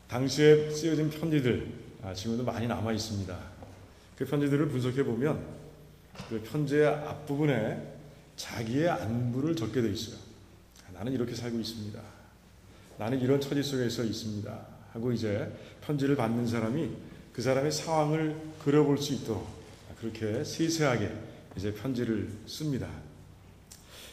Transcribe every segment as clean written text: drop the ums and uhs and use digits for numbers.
당시에 쓰여진 편지들 지금도 많이 남아 있습니다. 그 편지들을 분석해 보면 그 편지의 앞부분에 자기의 안부를 적게 돼 있어요. 나는 이렇게 살고 있습니다. 나는 이런 처지 속에서 있습니다. 하고 이제 편지를 받는 사람이 그 사람의 상황을 그려볼 수 있도록 그렇게 세세하게 이제 편지를 씁니다.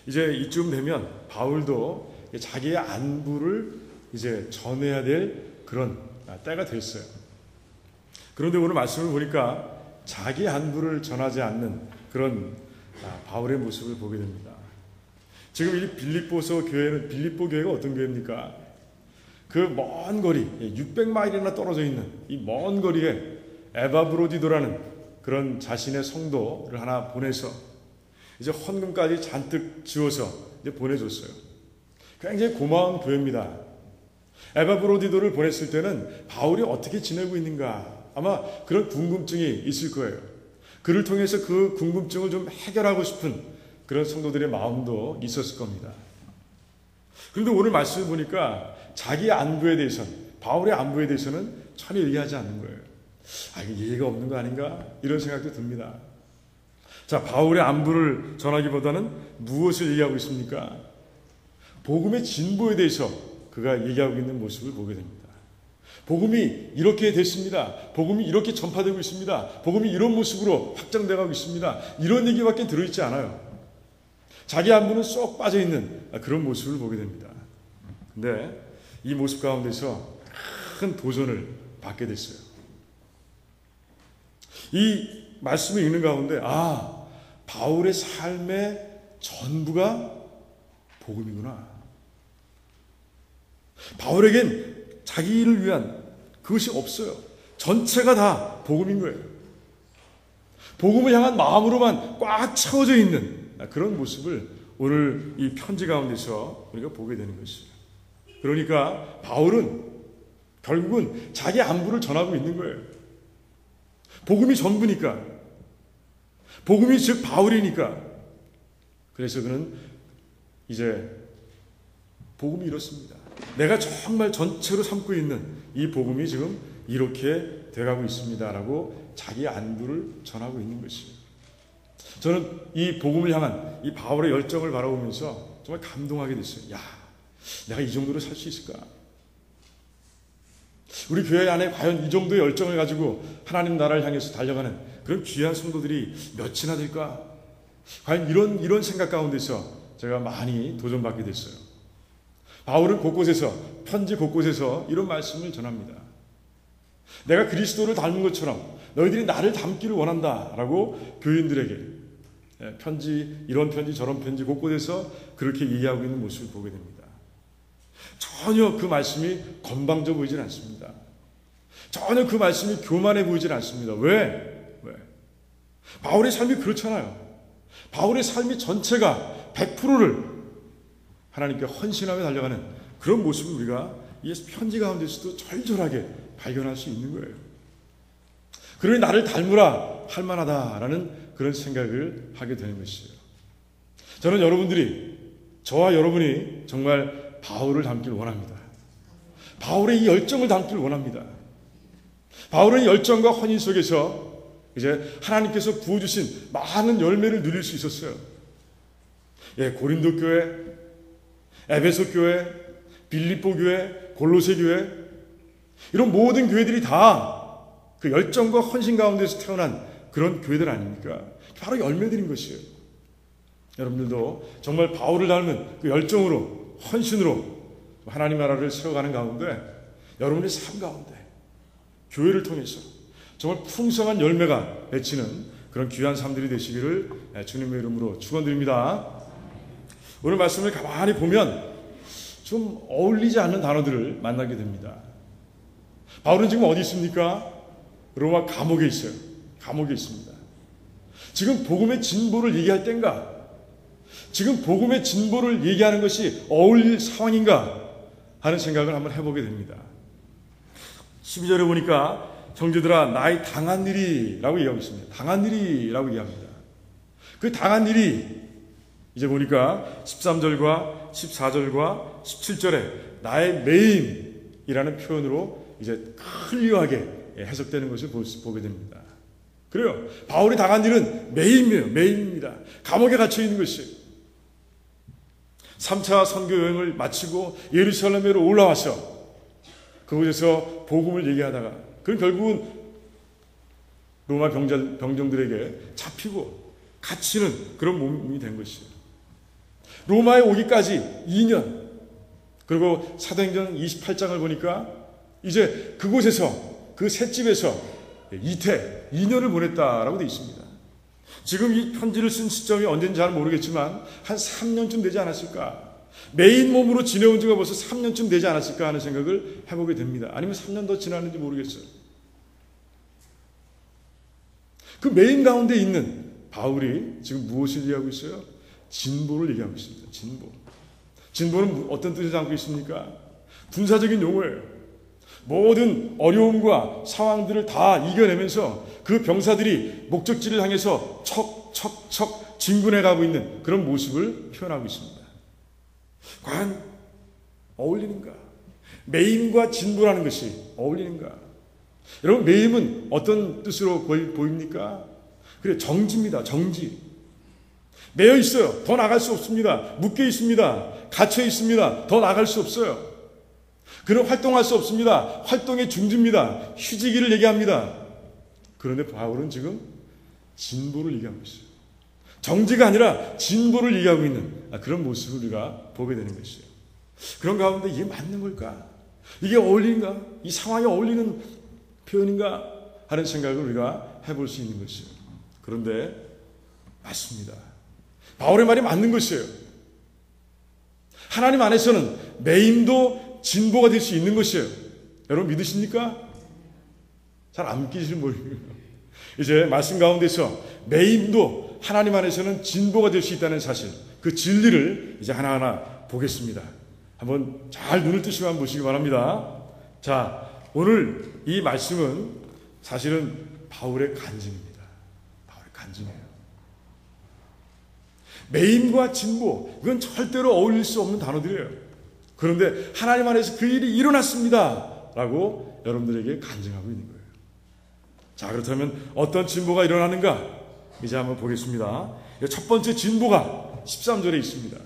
이제 이쯤 되면 바울도 자기의 안부를 이제 전해야 될 그런 때가 됐어요. 그런데 오늘 말씀을 보니까 자기 안부를 전하지 않는 그런 바울의 모습을 보게 됩니다. 지금 이 빌립보서 교회는 빌립보 교회가 어떤 교회입니까? 그 먼 거리 600마일이나 떨어져 있는 이 먼 거리에 에바브로디도라는 그런 자신의 성도를 하나 보내서 이제 헌금까지 잔뜩 지어서 이제 보내줬어요. 굉장히 고마운 교회입니다. 에바브로디도를 보냈을 때는 바울이 어떻게 지내고 있는가 아마 그런 궁금증이 있을 거예요. 그를 통해서 그 궁금증을 좀 해결하고 싶은 그런 성도들의 마음도 있었을 겁니다. 그런데 오늘 말씀을 보니까 자기 안부에 대해서는 바울의 안부에 대해서는 전혀 얘기하지 않는 거예요. 이게 예의가 없는 거 아닌가 이런 생각도 듭니다. 자, 바울의 안부를 전하기보다는 무엇을 얘기하고 있습니까? 복음의 진보에 대해서 그가 얘기하고 있는 모습을 보게 됩니다. 복음이 이렇게 됐습니다. 복음이 이렇게 전파되고 있습니다. 복음이 이런 모습으로 확장되고 있습니다. 이런 얘기밖에 들어있지 않아요. 자기 안부는 쏙 빠져있는 그런 모습을 보게 됩니다. 근데 이 모습 가운데서 큰 도전을 받게 됐어요. 이 말씀을 읽는 가운데 바울의 삶의 전부가 복음이구나. 바울에겐 자기를 위한 그것이 없어요. 전체가 다 복음인 거예요. 복음을 향한 마음으로만 꽉 채워져 있는 그런 모습을 오늘 이 편지 가운데서 우리가 보게 되는 것이에요. 그러니까 바울은 결국은 자기 안부를 전하고 있는 거예요. 복음이 전부니까. 복음이 즉 바울이니까. 그래서 그는 이제 복음이 이렇습니다. 내가 정말 전체로 삼고 있는 이 복음이 지금 이렇게 돼가고 있습니다라고 자기 안부를 전하고 있는 것이에요. 저는 이 복음을 향한 이 바울의 열정을 바라보면서 정말 감동하게 됐어요. 내가 이 정도로 살 수 있을까? 우리 교회 안에 과연 이 정도의 열정을 가지고 하나님 나라를 향해서 달려가는 그런 귀한 성도들이 몇이나 될까? 과연 이런 생각 가운데서 제가 많이 도전받게 됐어요. 바울은 곳곳에서 편지 곳곳에서 이런 말씀을 전합니다. 내가 그리스도를 닮은 것처럼 너희들이 나를 닮기를 원한다라고 교인들에게 편지 이런 편지 저런 편지 곳곳에서 그렇게 얘기하고 있는 모습을 보게 됩니다. 전혀 그 말씀이 건방져 보이질 않습니다. 전혀 그 말씀이 교만해 보이질 않습니다. 왜? 바울의 삶이 그렇잖아요. 바울의 삶이 전체가 100%를 하나님께 헌신하며 달려가는 그런 모습을 우리가 이 편지 가운데서도 절절하게 발견할 수 있는 거예요. 그러니 나를 닮으라 할 만하다라는 그런 생각을 하게 되는 것이에요. 저는 여러분들이 저와 여러분이 정말 바울을 닮기를 원합니다. 바울의 이 열정을 닮기를 원합니다. 바울은 열정과 헌신 속에서 이제 하나님께서 부어주신 많은 열매를 누릴 수 있었어요. 고린도 교회, 에베소 교회, 빌립보 교회, 골로새 교회 이런 모든 교회들이 다 그 열정과 헌신 가운데서 태어난 그런 교회들 아닙니까? 바로 열매들인 것이에요. 여러분들도 정말 바울을 닮은 그 열정으로 헌신으로 하나님 나라를 세워가는 가운데 여러분의 삶 가운데 교회를 통해서 정말 풍성한 열매가 맺히는 그런 귀한 삶들이 되시기를 주님의 이름으로 축원드립니다. 오늘 말씀을 가만히 보면 좀 어울리지 않는 단어들을 만나게 됩니다. 바울은 지금 어디 있습니까? 로마 감옥에 있어요. 감옥에 있습니다. 지금 복음의 진보를 얘기할 때인가? 지금 복음의 진보를 얘기하는 것이 어울릴 상황인가? 하는 생각을 한번 해보게 됩니다. 12절에 보니까 형제들아 나의 당한 일이라고 얘기하고 있습니다. 당한 일이라고 얘기합니다. 그 당한 일이 이제 보니까 13절과 14절과 17절에 나의 매임이라는 표현으로 이제 클리어하게 해석되는 것을 보게 됩니다. 그래요. 바울이 당한 일은 매임입니다. 감옥에 갇혀 있는 것이에요. 3차 선교 여행을 마치고 예루살렘으로 올라와서 그곳에서 복음을 얘기하다가 그건 결국은 로마 병정들에게 잡히고 갇히는 그런 몸이 된 것이에요. 로마에 오기까지 2년, 그리고 사도행전 28장을 보니까 이제 그곳에서, 그 셋집에서 이태 2년을 보냈다라고 되어 있습니다. 지금 이 편지를 쓴 시점이 언제인지 잘 모르겠지만 한 3년쯤 되지 않았을까. 메인 몸으로 지내온 지가 벌써 3년쯤 되지 않았을까 하는 생각을 해보게 됩니다. 아니면 3년 더 지났는지 모르겠어요. 그 메인 가운데 있는 바울이 지금 무엇을 얘기하고 있어요? 진보를 얘기하고 있습니다. 진보는 어떤 뜻을 담고 있습니까? 군사적인 용어예요. 모든 어려움과 상황들을 다 이겨내면서 그 병사들이 목적지를 향해서 척척척 진군해 가고 있는 그런 모습을 표현하고 있습니다. 과연 어울리는가? 매임과 진보라는 것이 어울리는가? 여러분, 매임은 어떤 뜻으로 보입니까? 그래, 정지입니다. 정지. 매여 있어요. 더 나갈 수 없습니다. 묶여 있습니다. 갇혀 있습니다. 더 나갈 수 없어요. 그는 활동할 수 없습니다. 활동의 중지입니다. 휴지기를 얘기합니다. 그런데 바울은 지금 진보를 얘기하고 있어요. 정지가 아니라 진보를 얘기하고 있는 그런 모습을 우리가 보게 되는 것이에요. 그런 가운데 이게 맞는 걸까? 이게 어울리는가? 이 상황에 어울리는 표현인가? 하는 생각을 우리가 해볼 수 있는 것이에요. 그런데 맞습니다. 바울의 말이 맞는 것이에요. 하나님 안에서는 매임도 진보가 될 수 있는 것이에요. 여러분 믿으십니까? 잘 안 믿기시는 모양이에요. 이제 말씀 가운데서 매임도 하나님 안에서는 진보가 될 수 있다는 사실, 그 진리를 이제 하나하나 보겠습니다. 한번 잘 눈을 뜨시고 한번 보시기 바랍니다. 자, 오늘 이 말씀은 사실은 바울의 간증입니다. 바울의 간증이에요. 매임과 진보, 이건 절대로 어울릴 수 없는 단어들이에요. 그런데 하나님 안에서 그 일이 일어났습니다 라고 여러분들에게 간증하고 있는 거예요. 자, 그렇다면 어떤 진보가 일어나는가? 이제 한번 보겠습니다. 첫 번째 진보가 13절에 있습니다.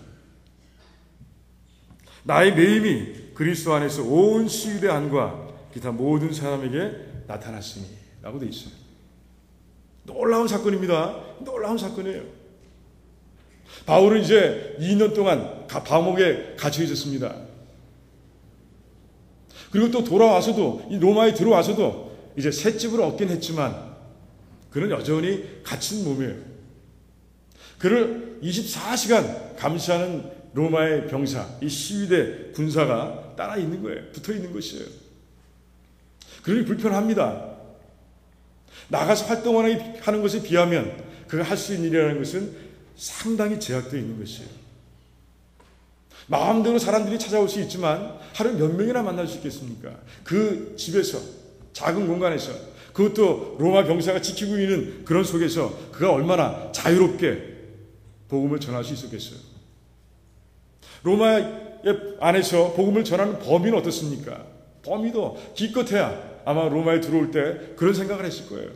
나의 매임이 그리스도 안에서 온 시위대 안과 기타 모든 사람에게 나타났으니 라고 되어 있어요. 놀라운 사건입니다. 놀라운 사건이에요. 바울은 이제 2년 동안 감옥에 갇혀 있었습니다. 그리고 또 돌아와서도, 이 로마에 들어와서도 이제 새 집을 얻긴 했지만 그는 여전히 갇힌 몸이에요. 그를 24시간 감시하는 로마의 병사, 이 시위대 군사가 따라 있는 거예요. 붙어 있는 것이에요. 그러니 불편합니다. 나가서 활동하는 것에 비하면 그가 할 수 있는 일이라는 것은 상당히 제약되어 있는 것이에요. 마음대로 사람들이 찾아올 수 있지만 하루 몇 명이나 만날 수 있겠습니까? 그 집에서, 작은 공간에서, 그것도 로마 병사가 지키고 있는 그런 속에서 그가 얼마나 자유롭게 복음을 전할 수 있었겠어요? 로마 안에서 복음을 전하는 범위는 어떻습니까? 범위도 기껏해야 아마 로마에 들어올 때 그런 생각을 했을 거예요.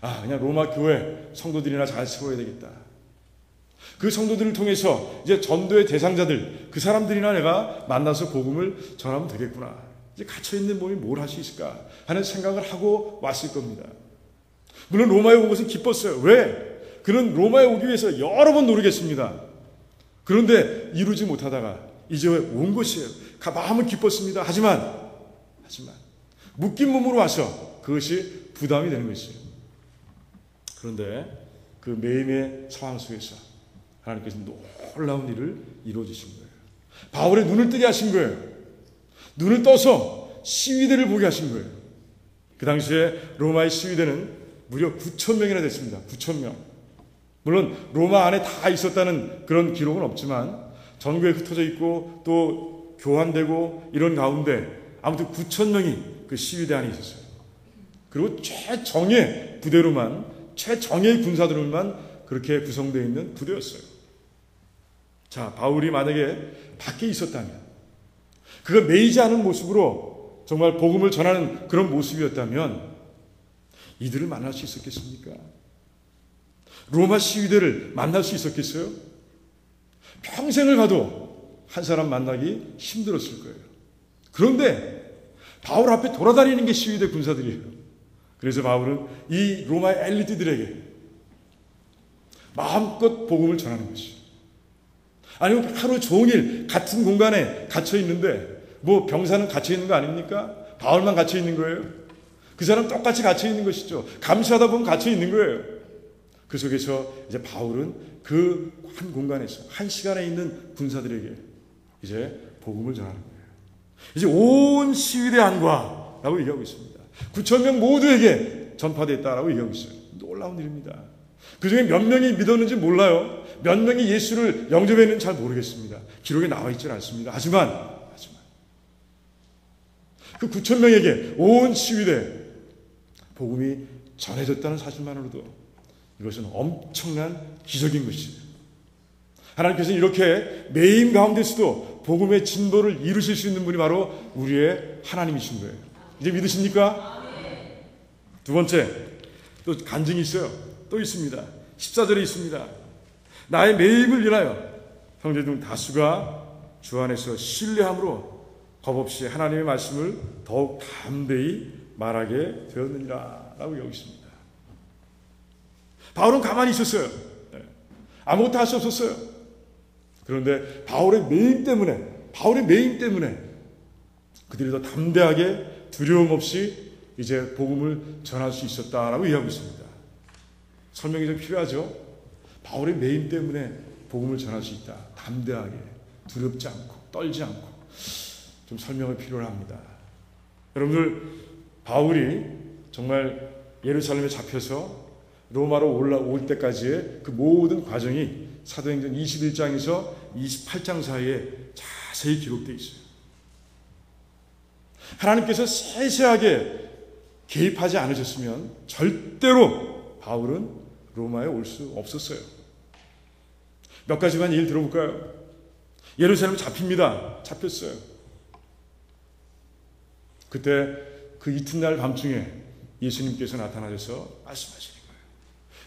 아, 그냥 로마 교회 성도들이나 잘 세워야 되겠다. 그 성도들을 통해서 이제 전도의 대상자들, 그 사람들이나 내가 만나서 복음을 전하면 되겠구나. 이제 갇혀있는 몸이 뭘 할 수 있을까 하는 생각을 하고 왔을 겁니다. 물론 로마에 온 것은 기뻤어요. 왜? 그는 로마에 오기 위해서 여러 번 노력했습니다. 그런데 이루지 못하다가 이제 온 것이에요. 마음은 기뻤습니다. 하지만 묶인 몸으로 와서 그것이 부담이 되는 것이에요. 그런데 그 매임의 상황 속에서 하나님께서 놀라운 일을 이루어주신 거예요. 바울의 눈을 뜨게 하신 거예요. 눈을 떠서 시위대를 보게 하신 거예요. 그 당시에 로마의 시위대는 무려 9,000명이나 됐습니다. 9,000명. 물론 로마 안에 다 있었다는 그런 기록은 없지만 전국에 흩어져 있고 또 교환되고 이런 가운데 아무튼 9,000명이 그 시위대 안에 있었어요. 그리고 최정예 부대로만, 최정예의 군사들만 그렇게 구성되어 있는 부대였어요. 자, 바울이 만약에 밖에 있었다면, 그가 매이지 않은 모습으로 정말 복음을 전하는 그런 모습이었다면 이들을 만날 수 있었겠습니까? 로마 시위대를 만날 수 있었겠어요? 평생을 가도 한 사람 만나기 힘들었을 거예요. 그런데 바울 앞에 돌아다니는 게 시위대 군사들이에요. 그래서 바울은 이 로마의 엘리트들에게 마음껏 복음을 전하는 것이죠. 아니면 하루 종일 같은 공간에 갇혀 있는데 뭐 병사는 갇혀 있는 거 아닙니까? 바울만 갇혀 있는 거예요. 그 사람 똑같이 갇혀 있는 것이죠. 감시하다 보면 갇혀 있는 거예요. 그 속에서 이제 바울은 그 한 공간에서 한 시간에 있는 군사들에게 이제 복음을 전하는 거예요. 이제 온 시위대 안과라고 얘기하고 있습니다. 9,000명 모두에게 전파됐다라고 얘기하고 있어요. 놀라운 일입니다. 그 중에 몇 명이 믿었는지 몰라요. 몇 명이 예수를 영접했는지 잘 모르겠습니다. 기록에 나와 있지는 않습니다. 하지만 그 9,000명에게 온 시위대 복음이 전해졌다는 사실만으로도 이것은 엄청난 기적인 것이에요. 하나님께서는 이렇게 매임 가운데서도 복음의 진보를 이루실 수 있는 분이 바로 우리의 하나님이신 거예요. 이제 믿으십니까? 두 번째, 또 간증이 있어요. 또 있습니다. 14절에 있습니다. 나의 매임을 인하여 형제중 다수가 주 안에서 신뢰함으로 겁없이 하나님의 말씀을 더욱 담대히 말하게 되었느니라 라고 여기 있습니다. 바울은 가만히 있었어요. 아무것도 할 수 없었어요. 그런데 바울의 매임 때문에 그들이 더 담대하게 두려움 없이 이제 복음을 전할 수 있었다라고 이해하고 있습니다. 설명이 좀 필요하죠? 바울의 매임 때문에 복음을 전할 수 있다. 담대하게, 두렵지 않고, 떨지 않고. 좀 설명을 필요로 합니다. 여러분들, 바울이 정말 예루살렘에 잡혀서 로마로 올라올 때까지의 그 모든 과정이 사도행전 21장에서 28장 사이에 자세히 기록되어 있어요. 하나님께서 세세하게 개입하지 않으셨으면 절대로 바울은 로마에 올 수 없었어요. 몇 가지만 예를 들어볼까요? 예루살렘 잡혔어요. 그때 그 이튿날 밤중에 예수님께서 나타나셔서 말씀하시는 거예요.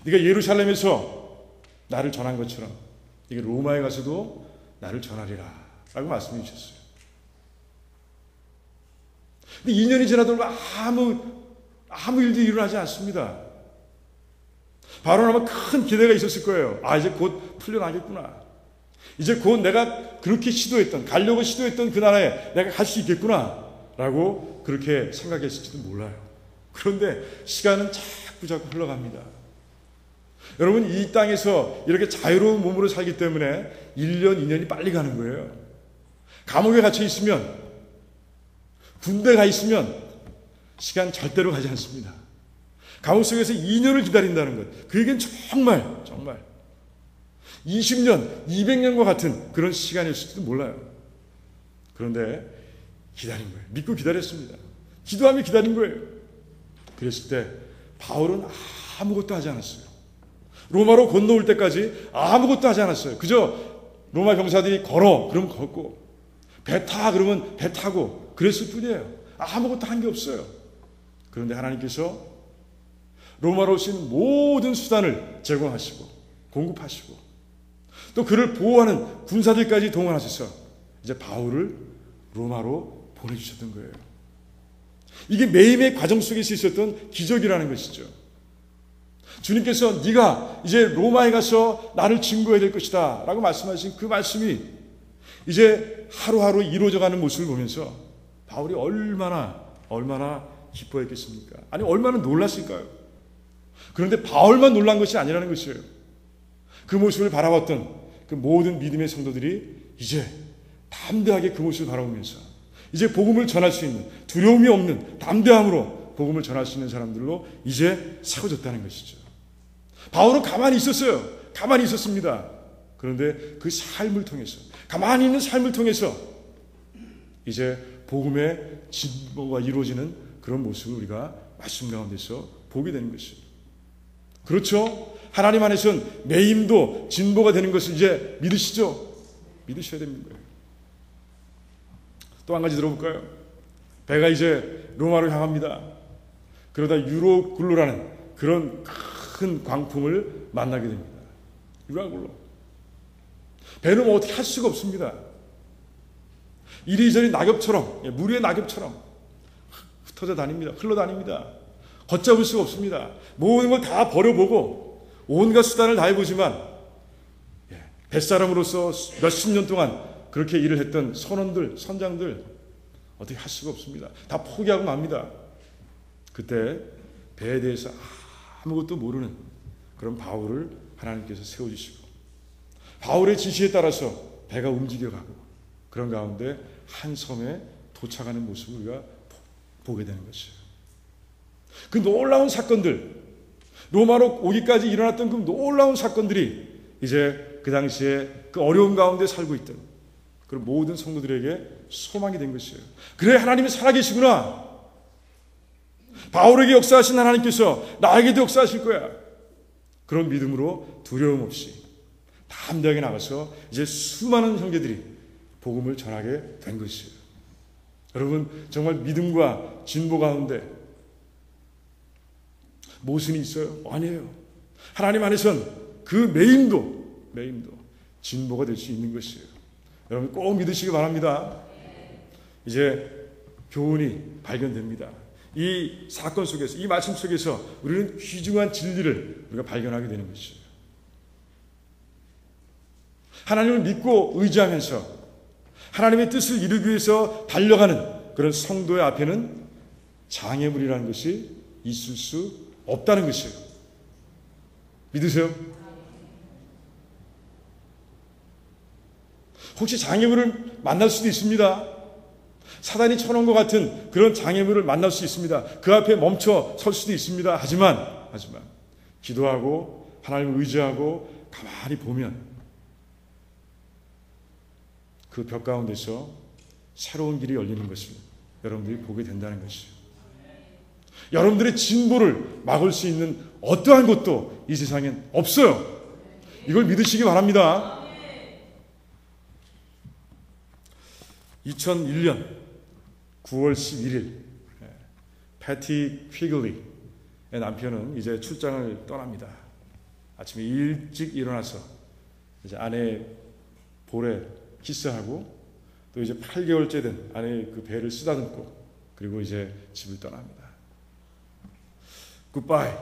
네가 예루살렘에서 나를 전한 것처럼 이게 로마에 가서도 나를 전하리라 라고 말씀해 주셨어요. 근데 2년이 지나도 아무 일도 일어나지 않습니다. 바로 아마 큰 기대가 있었을 거예요. 이제 곧 풀려나겠구나. 이제 곧 내가 그렇게 가려고 시도했던 그 나라에 내가 갈 수 있겠구나 라고 그렇게 생각했을지도 몰라요. 그런데 시간은 자꾸 흘러갑니다. 여러분, 이 땅에서 이렇게 자유로운 몸으로 살기 때문에 1년, 2년이 빨리 가는 거예요. 감옥에 갇혀 있으면, 군대 가 있으면 시간 절대로 가지 않습니다. 감옥 속에서 2년을 기다린다는 것, 그에겐 정말 20년, 200년과 같은 그런 시간일지도 몰라요. 그런데 기다린 거예요. 믿고 기다렸습니다. 기도하며 기다린 거예요. 그랬을 때 바울은 아무것도 하지 않았어요. 로마로 건너올 때까지 아무것도 하지 않았어요. 그저 로마 병사들이 걸어, 그러면 걷고, 배 타, 그러면 배 타고, 그랬을 뿐이에요. 아무것도 한 게 없어요. 그런데 하나님께서 로마로 오신 모든 수단을 제공하시고, 공급하시고, 또 그를 보호하는 군사들까지 동원하셔서 이제 바울을 로마로 보내주셨던 거예요. 이게 매임의 과정 속에서 있었던 기적이라는 것이죠. 주님께서 네가 이제 로마에 가서 나를 증거해야 될 것이다 라고 말씀하신 그 말씀이 이제 하루하루 이루어져가는 모습을 보면서 바울이 얼마나 기뻐했겠습니까? 아니 얼마나 놀랐을까요? 그런데 바울만 놀란 것이 아니라는 것이에요. 그 모습을 바라봤던 그 모든 믿음의 성도들이 이제 담대하게 그 모습을 바라보면서 이제 복음을 전할 수 있는, 두려움이 없는 담대함으로 복음을 전할 수 있는 사람들로 이제 세워졌다는 것이죠. 바울은 가만히 있었어요. 가만히 있었습니다. 그런데 그 삶을 통해서, 가만히 있는 삶을 통해서 이제 복음의 진보가 이루어지는 그런 모습을 우리가 말씀 가운데서 보게 되는 것이죠. 그렇죠? 하나님 안에서는 매임도 진보가 되는 것을 이제 믿으시죠? 믿으셔야 됩니다. 또 한 가지 들어볼까요? 배가 이제 로마로 향합니다. 그러다 유로굴로라는 그런 큰 광풍을 만나게 됩니다. 유라굴로. 배는 뭐 어떻게 할 수가 없습니다. 이리저리 낙엽처럼, 물 위의 낙엽처럼 흩어져 다닙니다. 흘러다닙니다. 걷잡을 수가 없습니다. 모든 걸 다 버려보고 온갖 수단을 다 해보지만 뱃사람으로서 몇십 년 동안 그렇게 일을 했던 선원들, 선장들 어떻게 할 수가 없습니다. 다 포기하고 맙니다. 그때 배에 대해서 아무것도 모르는 그런 바울을 하나님께서 세워주시고 바울의 지시에 따라서 배가 움직여가고 그런 가운데 한 섬에 도착하는 모습을 우리가 보게 되는 것이에요. 그 놀라운 사건들, 로마로 오기까지 일어났던 그 놀라운 사건들이 이제 그 당시에 그 어려운 가운데 살고 있던 그런 모든 성도들에게 소망이 된 것이에요. 그래, 하나님이 살아계시구나. 바울에게 역사하신 하나님께서 나에게도 역사하실 거야. 그런 믿음으로 두려움 없이 담대하게 나가서 이제 수많은 형제들이 복음을 전하게 된 것이에요. 여러분, 정말 믿음과 진보 가운데 모순이 있어요? 아니에요. 하나님 안에선 그 매임도 진보가 될 수 있는 것이에요. 여러분 꼭 믿으시기 바랍니다. 이제 교훈이 발견됩니다. 이 사건 속에서, 이 말씀 속에서 우리는 귀중한 진리를 우리가 발견하게 되는 것이에요. 하나님을 믿고 의지하면서 하나님의 뜻을 이루기 위해서 달려가는 그런 성도의 앞에는 장애물이라는 것이 있을 수 없다는 것이에요. 믿으세요? 혹시 장애물을 만날 수도 있습니다. 사단이 쳐놓은 것 같은 그런 장애물을 만날 수 있습니다. 그 앞에 멈춰 설 수도 있습니다. 하지만 기도하고 하나님을 의지하고 가만히 보면 그 벽 가운데서 새로운 길이 열리는 것을 여러분들이 보게 된다는 것이에요. 여러분들의 진보를 막을 수 있는 어떠한 것도 이 세상엔 없어요. 이걸 믿으시기 바랍니다. 2001년 9월 11일 패티 퀴글리의 남편은 이제 출장을 떠납니다. 아침에 일찍 일어나서 이제 아내 볼에 키스하고 또 이제 8개월째 된 아내의 그 배를 쓰다듬고 그리고 이제 집을 떠납니다. 굿바이.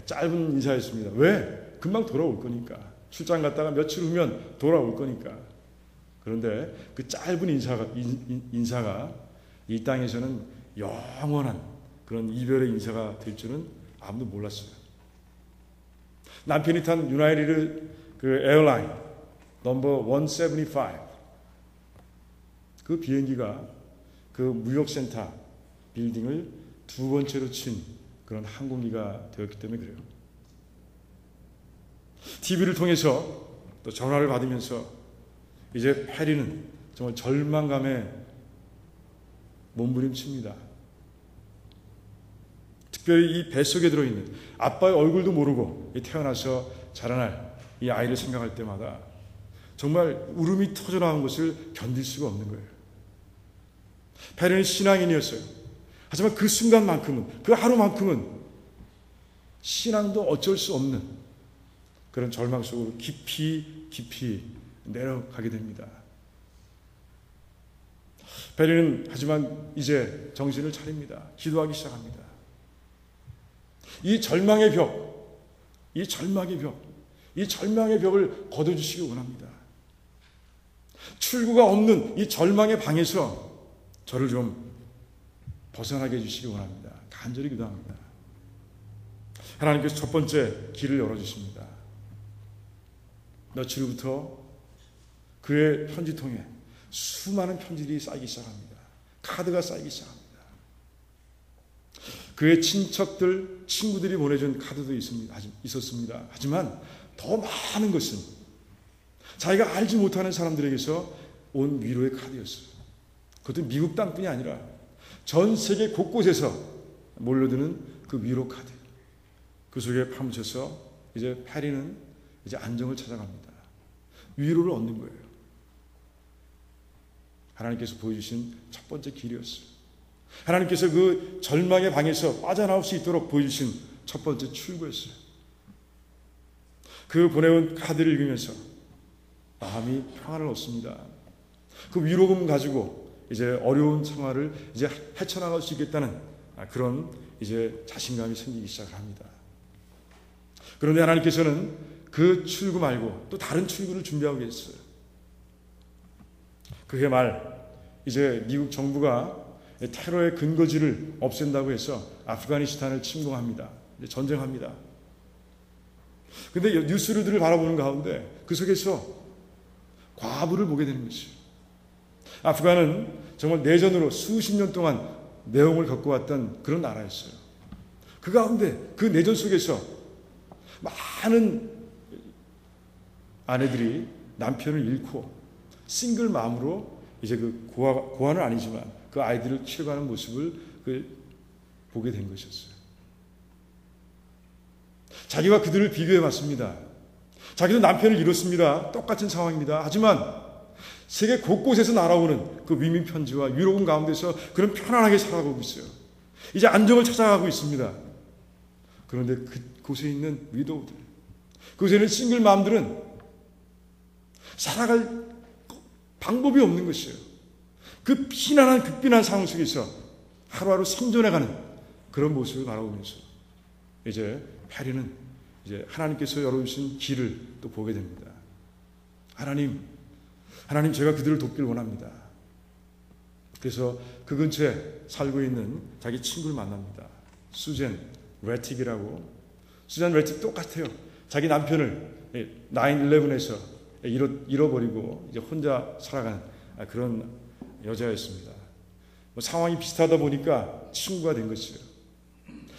짧은 인사였습니다. 왜? 금방 돌아올 거니까. 출장 갔다가 며칠 후면 돌아올 거니까. 그런데 그 짧은 인사가 이 땅에서는 영원한 그런 이별의 인사가 될 줄은 아무도 몰랐어요. 남편이 탄 유나이티드 그 에어라인 넘버 175 그 비행기가 그 무역센터 빌딩을 두 번째로 친 그런 항공기가 되었기 때문에 그래요. TV를 통해서 또 전화를 받으면서 이제 페리는 정말 절망감에 몸부림칩니다. 특별히 이 뱃속에 들어있는 아빠의 얼굴도 모르고 태어나서 자라날 이 아이를 생각할 때마다 정말 울음이 터져나온 것을 견딜 수가 없는 거예요. 페리는 신앙인이었어요. 하지만 그 순간만큼은, 그 하루만큼은 신앙도 어쩔 수 없는 그런 절망 속으로 깊이 내려가게 됩니다. 페리는 하지만 이제 정신을 차립니다. 기도하기 시작합니다. 이 절망의 벽을 걷어주시기 원합니다. 출구가 없는 이 절망의 방에서 저를 좀 벗어나게 해주시기 원합니다. 간절히 기도합니다. 하나님께서 첫 번째 길을 열어주십니다. 며칠 후부터 그의 편지통에 수많은 편지들이 쌓이기 시작합니다. 카드가 쌓이기 시작합니다. 그의 친구들이 보내준 카드도 있었습니다. 하지만 더 많은 것은 자기가 알지 못하는 사람들에게서 온 위로의 카드였어요. 그것도 미국 땅뿐이 아니라 전 세계 곳곳에서 몰려드는 그 위로 카드. 그 속에 파묻혀서 이제 페리는 이제 안정을 찾아갑니다. 위로를 얻는 거예요. 하나님께서 보여주신 첫 번째 길이었어요. 하나님께서 그 절망의 방에서 빠져나올 수 있도록 보여주신 첫 번째 출구였어요. 그 보내온 카드를 읽으면서 마음이 평안을 얻습니다. 그 위로금 가지고 이제 어려운 생활을 이제 헤쳐나갈 수 있겠다는 그런 이제 자신감이 생기기 시작을 합니다. 그런데 하나님께서는 그 출구 말고 또 다른 출구를 준비하고 계셨어요. 그해 말 이제 미국 정부가 테러의 근거지를 없앤다고 해서 아프가니스탄을 침공합니다. 전쟁합니다. 그런데 뉴스들을 바라보는 가운데 그 속에서 과부를 보게 되는 것이죠. 아프간은 정말 내전으로 수십 년 동안 내용을 겪고 왔던 그런 나라였어요. 그 가운데 그 내전 속에서 많은 아내들이 남편을 잃고 싱글 마음으로 이제 그 고아는 아니지만 그 아이들을 키워가는 모습을 보게 된 것이었어요. 자기와 그들을 비교해 봤습니다. 자기도 남편을 잃었습니다. 똑같은 상황입니다. 하지만 세계 곳곳에서 날아오는 그 위민 편지와 위로금 가운데서 그는 편안하게 살아가고 있어요. 이제 안정을 찾아가고 있습니다. 그런데 그곳에 있는 위도우들, 그곳에 있는 싱글 맘들은 살아갈 방법이 없는 것이에요. 그 피난한 극빈한 상황 속에서 하루하루 생존해가는 그런 모습을 바라보면서 이제 페리는 이제 하나님께서 열어주신 길을 또 보게 됩니다. 하나님 제가 그들을 돕길 원합니다. 그래서 그 근처에 살고 있는 자기 친구를 만납니다. 수잔 레틱이라고. 수잔 레틱 똑같아요. 자기 남편을 9/11에서 잃어버리고 이제 혼자 살아가는 그런 여자였습니다. 상황이 비슷하다 보니까 친구가 된 것이에요.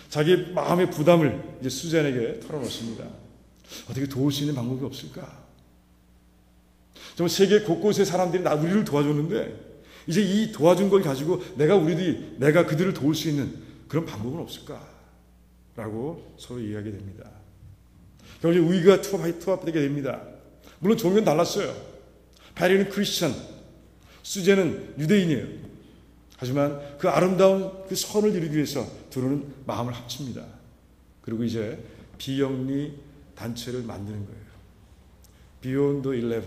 자기 마음의 부담을 이제 수잔에게 털어놓습니다. 어떻게 도울 수 있는 방법이 없을까? 정말 세계 곳곳의 사람들이 우리를 도와줬는데 이제 이 도와준 걸 가지고 내가 그들을 도울 수 있는 그런 방법은 없을까? 라고 서로 이야기하게 됩니다. 결국 의가 투합되게 됩니다. 물론 종교는 달랐어요. 페리는 크리스천, 수제는 유대인이에요. 하지만 그 아름다운 그 선을 이루기 위해서 둘은 마음을 합칩니다. 그리고 이제 비영리 단체를 만드는 거예요. Beyond 11.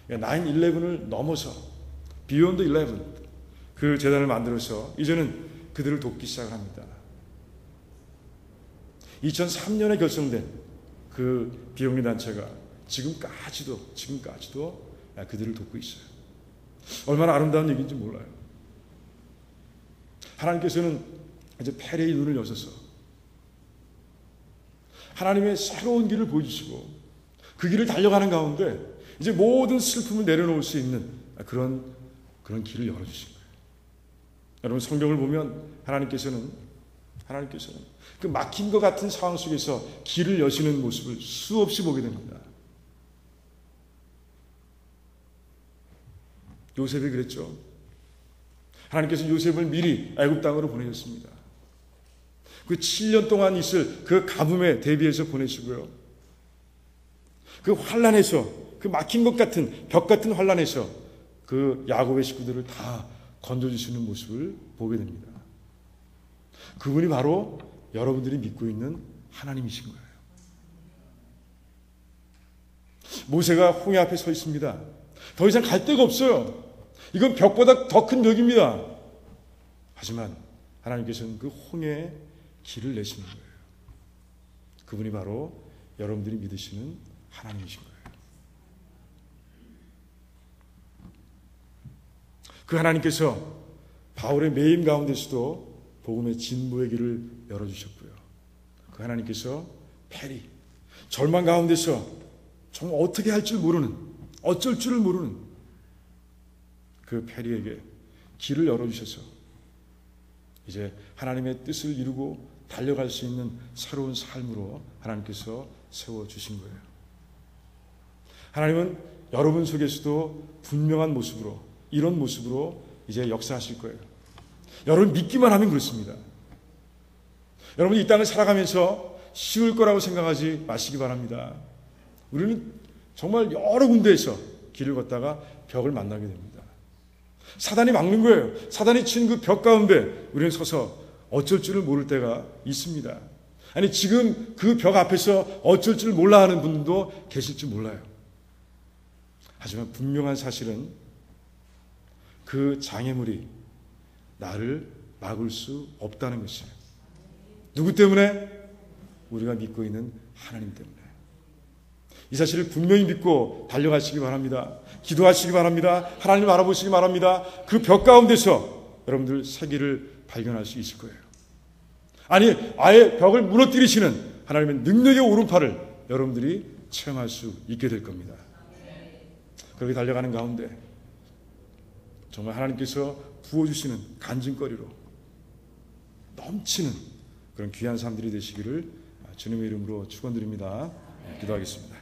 9/11을 넘어서 Beyond 11 그 재단을 만들어서 이제는 그들을 돕기 시작을 합니다. 2003년에 결성된 그 비영리 단체가 지금까지도 그들을 돕고 있어요. 얼마나 아름다운 얘기인지 몰라요. 하나님께서는 이제 페리의 눈을 여셔서 하나님의 새로운 길을 보여주시고 그 길을 달려가는 가운데 이제 모든 슬픔을 내려놓을 수 있는 그런 길을 열어주신 거예요. 여러분 성경을 보면 하나님께서는 그 막힌 것 같은 상황 속에서 길을 여시는 모습을 수없이 보게 됩니다. 요셉이 그랬죠. 하나님께서 요셉을 미리 애굽 땅으로 보내셨습니다. 그 7년 동안 있을 그 가뭄에 대비해서 보내시고요. 그 환란에서 그 막힌 것 같은 벽 같은 환란에서 그 야곱의 식구들을 다 건져주시는 모습을 보게 됩니다. 그분이 바로 여러분들이 믿고 있는 하나님이신 거예요. 모세가 홍해 앞에 서 있습니다. 더 이상 갈 데가 없어요. 이건 벽보다 더 큰 벽입니다. 하지만 하나님께서는 그 홍해에 길을 내시는 거예요. 그분이 바로 여러분들이 믿으시는 하나님이신 거예요. 그 하나님께서 바울의 매임 가운데서도 복음의 진보의 길을 열어주셨고요. 그 하나님께서 페리, 절망 가운데서 정말 어떻게 할 줄 모르는, 어쩔 줄을 모르는 그 페리에게 길을 열어주셔서 이제 하나님의 뜻을 이루고 달려갈 수 있는 새로운 삶으로 하나님께서 세워주신 거예요. 하나님은 여러분 속에서도 분명한 모습으로, 이런 모습으로 이제 역사하실 거예요. 여러분 믿기만 하면 그렇습니다. 여러분 이 땅을 살아가면서 쉬울 거라고 생각하지 마시기 바랍니다. 우리는 정말 여러 군데에서 길을 걷다가 벽을 만나게 됩니다. 사단이 막는 거예요. 사단이 친 그 벽 가운데 우리는 서서 어쩔 줄을 모를 때가 있습니다. 아니, 지금 그 벽 앞에서 어쩔 줄 몰라 하는 분도 계실 줄 몰라요. 하지만 분명한 사실은 그 장애물이 나를 막을 수 없다는 것이에요. 누구 때문에? 우리가 믿고 있는 하나님 때문에. 이 사실을 분명히 믿고 달려가시기 바랍니다. 기도하시기 바랍니다. 하나님을 알아보시기 바랍니다. 그 벽 가운데서 여러분들 세계를 발견할 수 있을 거예요. 아니, 아예 벽을 무너뜨리시는 하나님의 능력의 오른팔을 여러분들이 체험할 수 있게 될 겁니다. 그렇게 달려가는 가운데 정말 하나님께서 부어주시는 간증거리로 넘치는 그런 귀한 삶들이 되시기를 주님의 이름으로 축원드립니다. 기도하겠습니다.